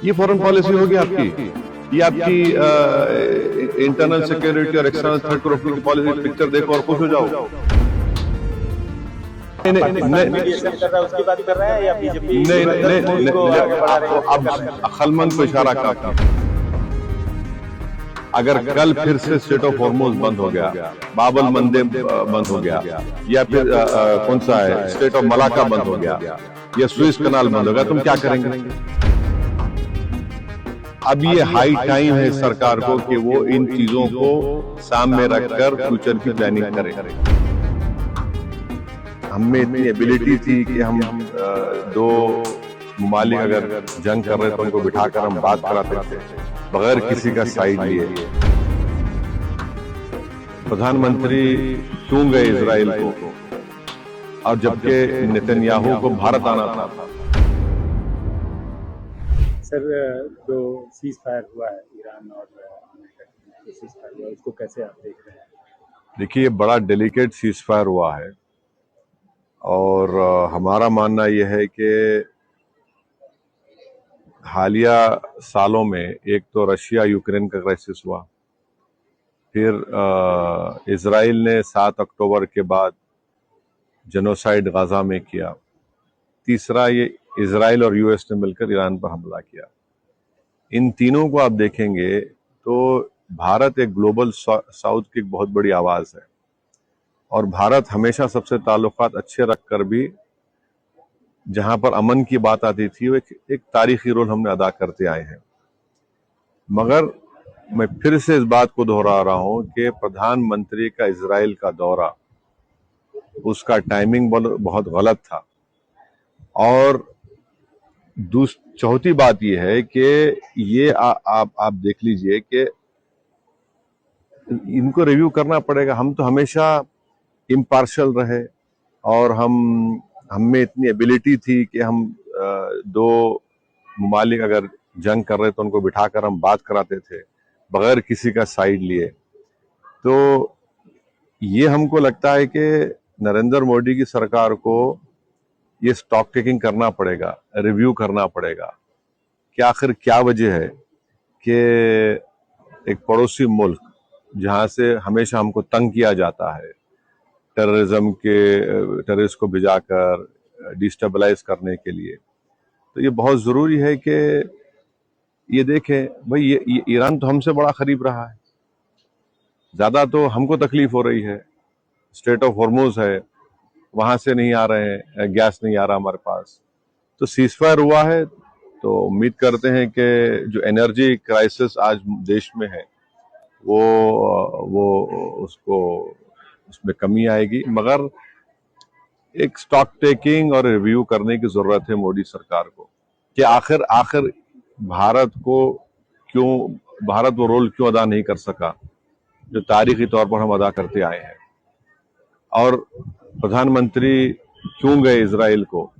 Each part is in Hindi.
ये फॉरेन पॉलिसी होगी आपकी, ये आपकी इंटरनल सिक्योरिटी और एक्सटर्नल थ्रेट को रोकने की पॉलिसी। पिक्चर देखो और खुश हो जाओ। उसकी बात कर रहे हैं या बीजेपी अब अक्लमंद को इशारा काफी। अगर कल फिर से स्ट्रेट ऑफ हॉर्मुज बंद हो गया, बाबल मंदे बंद हो गया, या फिर कौन सा है स्ट्रेट ऑफ मलाका बंद हो गया, या सुएज कनाल बंद हो गया, तुम क्या करेंगे? अब ये हाई टाइम है सरकार को कि वो इन चीजों को सामने रखकर फ्यूचर की प्लानिंग करे। हमें इतनी एबिलिटी थी कि हम दो मुमालिक अगर जंग कर रहे तो उनको बिठाकर हम बात कराते थे बगैर किसी का साइड लिए। प्रधानमंत्री क्यों गए इजराइल को, और जबकि नेतन्याहू को भारत आना था। सर, जो सीज फायर हुआ है ईरान और अमेरिका की सीज फायर हुआ, उसको कैसे आप देख रहे हैं? देखिए, बड़ा डेलिकेट सीज फायर हुआ है और हमारा मानना यह है कि हालिया सालों में एक तो रशिया यूक्रेन का क्राइसिस हुआ, फिर इजराइल ने 7 अक्टूबर के बाद जेनोसाइड गाजा में किया, तीसरा ये इजराइल और यूएस ने मिलकर ईरान पर हमला किया। इन तीनों को आप देखेंगे तो भारत एक ग्लोबल साउथ की एक बहुत बड़ी आवाज है, और भारत हमेशा सबसे ताल्लुकात अच्छे रखकर भी जहां पर अमन की बात आती थी वो एक तारीखी रोल हमने अदा करते आए हैं। मगर मैं फिर से इस बात को दोहरा रहा हूं कि प्रधानमंत्री का इजराइल का दौरा, उसका टाइमिंग बहुत गलत था। और चौथी बात यह है कि ये आप देख लीजिए कि इनको रिव्यू करना पड़ेगा। हम तो हमेशा इम्पार्शियल रहे और हमें इतनी एबिलिटी थी कि हम दो मुमालिक अगर जंग कर रहे तो उनको बिठाकर हम बात कराते थे बगैर किसी का साइड लिए। तो ये हमको लगता है कि नरेंद्र मोदी की सरकार को ये स्टॉक टेकिंग करना पड़ेगा, रिव्यू करना पड़ेगा कि आखिर क्या वजह है कि एक पड़ोसी मुल्क जहां से हमेशा हमको तंग किया जाता है टेररिस्ट को भिजाकर डिस्टेबलाइज करने के लिए, तो ये बहुत जरूरी है कि ये देखें भाई ये ईरान तो हमसे बड़ा करीब रहा है, ज्यादा तो हमको तकलीफ हो रही है। स्ट्रेट ऑफ हॉर्मुज है, वहां से नहीं आ रहे हैं, गैस नहीं आ रहा हमारे पास। तो सीजफायर हुआ है तो उम्मीद करते हैं कि जो एनर्जी क्राइसिस आज देश में है वो उसमें कमी आएगी। मगर एक स्टॉक टेकिंग और रिव्यू करने की जरूरत है मोदी सरकार को कि आखिर भारत वो रोल क्यों अदा नहीं कर सका जो तारीखी तौर पर हम अदा करते आए हैं। और प्रधानमंत्री क्यों गए इजराइल को,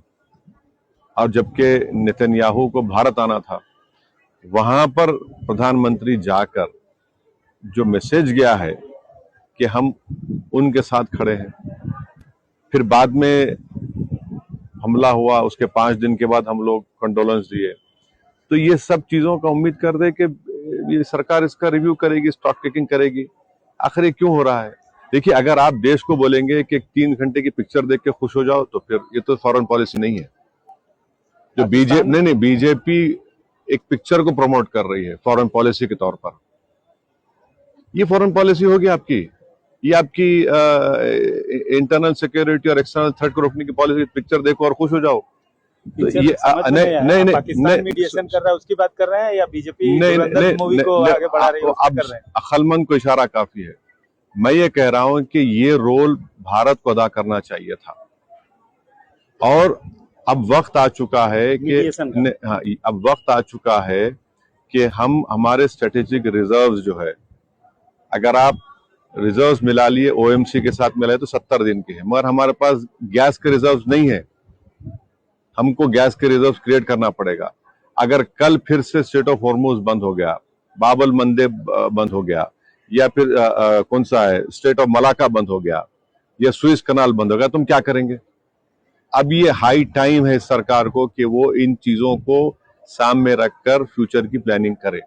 और जबकि नेतन्याहू को भारत आना था। वहां पर प्रधानमंत्री जाकर जो मैसेज गया है कि हम उनके साथ खड़े हैं, फिर बाद में हमला हुआ, उसके 5 दिन के बाद हम लोग कंडोलेंस दिए। तो ये सब चीजों का उम्मीद कर दे कि ये सरकार इसका रिव्यू करेगी, स्टॉक टेकिंग करेगी, आखिर ये क्यों हो रहा है। देखिए, अगर आप देश को बोलेंगे कि 3 घंटे की पिक्चर देख के खुश हो जाओ तो फिर ये तो फॉरेन पॉलिसी नहीं है। जो बीजेपी एक पिक्चर को प्रमोट कर रही है फॉरेन पॉलिसी के तौर पर, ये फॉरेन पॉलिसी होगी आपकी, ये आपकी इंटरनल सिक्योरिटी और एक्सटर्नल थ्रेट को रोकने की पॉलिसी। पिक्चर देखो और खुश हो जाओ। तो ये नहीं पाकिस्तान मीडिएशन कर रहा है उसकी बात कर रहे हैं या बीजेपी मूवी को आगे बढ़ा रही है? अब अक्लमंद को इशारा काफी है। मैं ये कह रहा हूं कि ये रोल भारत को अदा करना चाहिए था, और अब वक्त आ चुका है कि हम हमारे स्ट्रेटेजिक रिजर्व्स जो है, अगर आप रिजर्व्स मिला लिए ओएमसी के साथ मिलाए तो 70 दिन के हैं, मगर हमारे पास गैस के रिजर्व्स नहीं है। हमको गैस के रिजर्व्स क्रिएट करना पड़ेगा। अगर कल फिर से स्ट्रेट ऑफ हॉर्मुज बंद हो गया, बाबल मंदे बंद हो गया, या फिर कौन सा है स्ट्रेट ऑफ मलाका बंद हो गया, या सुएज कनाल बंद हो गया, तुम क्या करेंगे? अब ये हाई टाइम है सरकार को कि वो इन चीजों को सामने रखकर फ्यूचर की प्लानिंग करें।